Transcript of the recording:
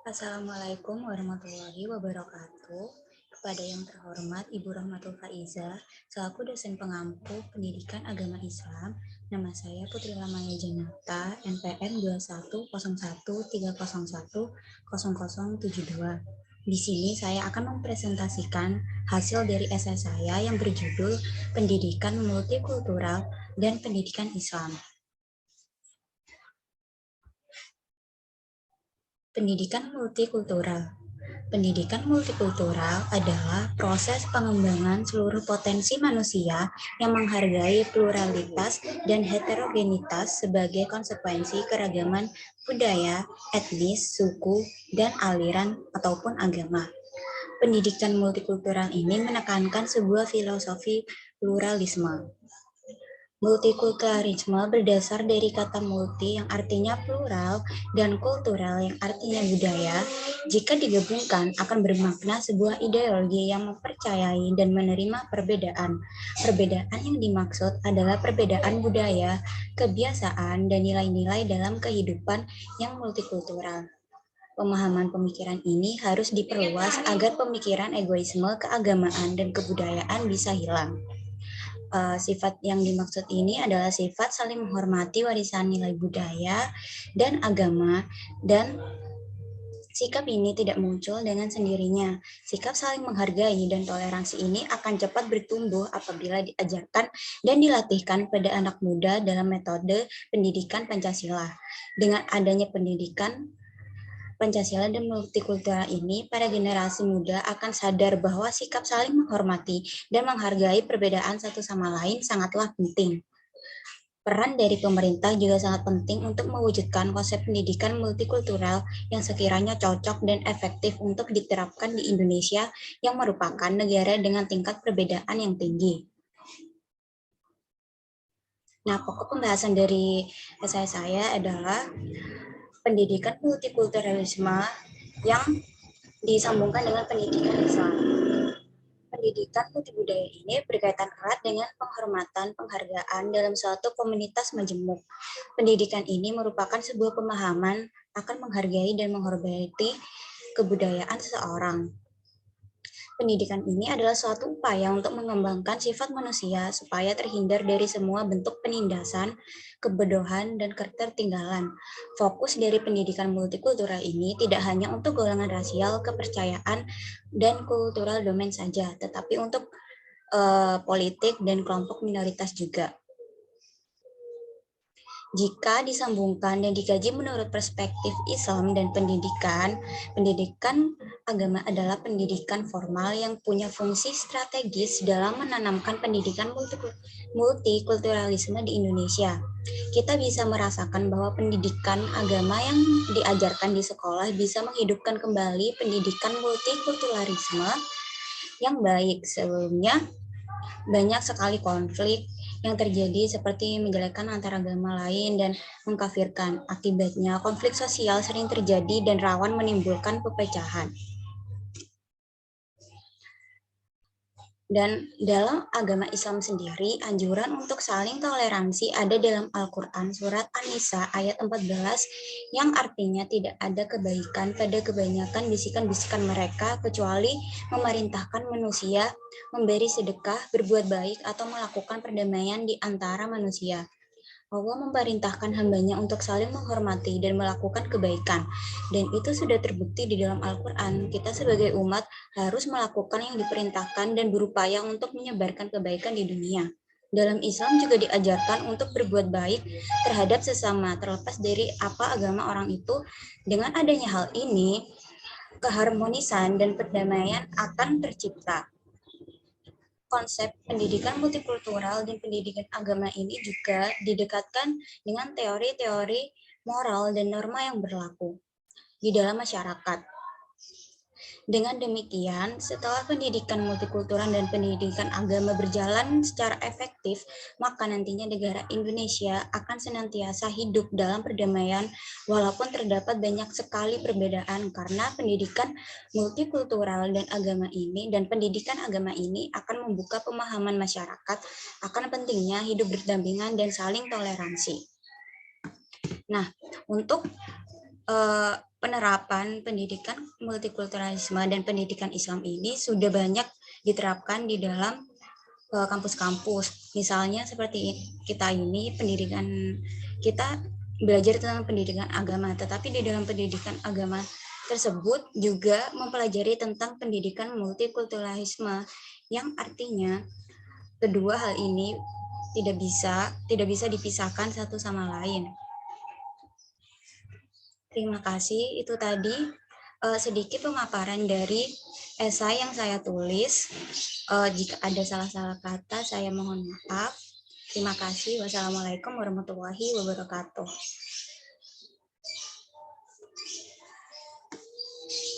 Assalamualaikum warahmatullahi wabarakatuh. Kepada yang terhormat Ibu Rahmatul Faiza, selaku dosen pengampu Pendidikan Agama Islam, nama saya Putri Lamaya Janata, NPM 210130100072. Di sini saya akan mempresentasikan hasil dari esai saya yang berjudul Pendidikan Multikultural dan Pendidikan Islam. Pendidikan multikultural. Pendidikan multikultural adalah proses pengembangan seluruh potensi manusia yang menghargai pluralitas dan heterogenitas sebagai konsekuensi keragaman budaya, etnis, suku, dan aliran ataupun agama. Pendidikan multikultural ini menekankan sebuah filosofi pluralisme. Multikulturalisme berdasar dari kata multi yang artinya plural dan kultural yang artinya budaya. Jika digabungkan akan bermakna sebuah ideologi yang mempercayai dan menerima perbedaan. Perbedaan yang dimaksud adalah perbedaan budaya, kebiasaan, dan nilai-nilai dalam kehidupan yang multikultural. Pemahaman pemikiran ini harus diperluas agar pemikiran egoisme, keagamaan, dan kebudayaan bisa hilang. Sifat yang dimaksud ini adalah sifat saling menghormati warisan nilai budaya dan agama, dan sikap ini tidak muncul dengan sendirinya. Sikap saling menghargai dan toleransi ini akan cepat bertumbuh apabila diajarkan dan dilatihkan pada anak muda dalam metode pendidikan Pancasila. Dengan adanya pendidikan Pancasila dan multikultural ini, para generasi muda akan sadar bahwa sikap saling menghormati dan menghargai perbedaan satu sama lain sangatlah penting. Peran dari pemerintah juga sangat penting untuk mewujudkan konsep pendidikan multikultural yang sekiranya cocok dan efektif untuk diterapkan di Indonesia yang merupakan negara dengan tingkat perbedaan yang tinggi. Nah, pokok pembahasan dari esai saya adalah pendidikan multikulturalisme yang disambungkan dengan pendidikan Islam. Pendidikan multibudaya ini berkaitan erat dengan penghormatan penghargaan dalam suatu komunitas majemuk. Pendidikan ini merupakan sebuah pemahaman akan menghargai dan menghormati kebudayaan seseorang. Pendidikan ini adalah suatu upaya untuk mengembangkan sifat manusia supaya terhindar dari semua bentuk penindasan, kebodohan, dan ketertinggalan. Fokus dari pendidikan multikultural ini tidak hanya untuk golongan rasial, kepercayaan, dan kultural domain saja, tetapi untuk politik dan kelompok minoritas juga. Jika disambungkan dan dikaji menurut perspektif Islam dan pendidikan agama adalah pendidikan formal yang punya fungsi strategis dalam menanamkan pendidikan multikulturalisme di Indonesia. Kita bisa merasakan bahwa pendidikan agama yang diajarkan di sekolah bisa menghidupkan kembali pendidikan multikulturalisme yang baik. Sebelumnya banyak sekali konflik yang terjadi seperti menjelekkan antar agama lain dan mengkafirkan. Akibatnya, konflik sosial sering terjadi dan rawan menimbulkan perpecahan. Dan dalam agama Islam sendiri, anjuran untuk saling toleransi ada dalam Al-Quran surat An-Nisa ayat 14 yang artinya tidak ada kebaikan pada kebanyakan bisikan-bisikan mereka kecuali memerintahkan manusia memberi sedekah, berbuat baik, atau melakukan perdamaian di antara manusia. Allah memerintahkan hambanya untuk saling menghormati dan melakukan kebaikan. Dan itu sudah terbukti di dalam Al-Quran. Kita sebagai umat harus melakukan yang diperintahkan dan berupaya untuk menyebarkan kebaikan di dunia. Dalam Islam juga diajarkan untuk berbuat baik terhadap sesama, terlepas dari apa agama orang itu. Dengan adanya hal ini, keharmonisan dan perdamaian akan tercipta. Konsep pendidikan multikultural dan pendidikan agama ini juga didekatkan dengan teori-teori moral dan norma yang berlaku di dalam masyarakat. Dengan demikian, setelah pendidikan multikultural dan pendidikan agama berjalan secara efektif, maka nantinya negara Indonesia akan senantiasa hidup dalam perdamaian walaupun terdapat banyak sekali perbedaan karena pendidikan multikultural dan pendidikan agama ini akan membuka pemahaman masyarakat akan pentingnya hidup berdampingan dan saling toleransi. Nah, untuk penerapan pendidikan multikulturalisme dan pendidikan Islam ini sudah banyak diterapkan di dalam kampus-kampus. Misalnya seperti kita ini pendidikan kita belajar tentang pendidikan agama, tetapi di dalam pendidikan agama tersebut juga mempelajari tentang pendidikan multikulturalisme yang artinya kedua hal ini tidak bisa dipisahkan satu sama lain. Terima kasih. Itu tadi sedikit pemaparan dari esai yang saya tulis. Jika ada salah-salah kata, saya mohon maaf. Terima kasih. Wassalamualaikum warahmatullahi wabarakatuh.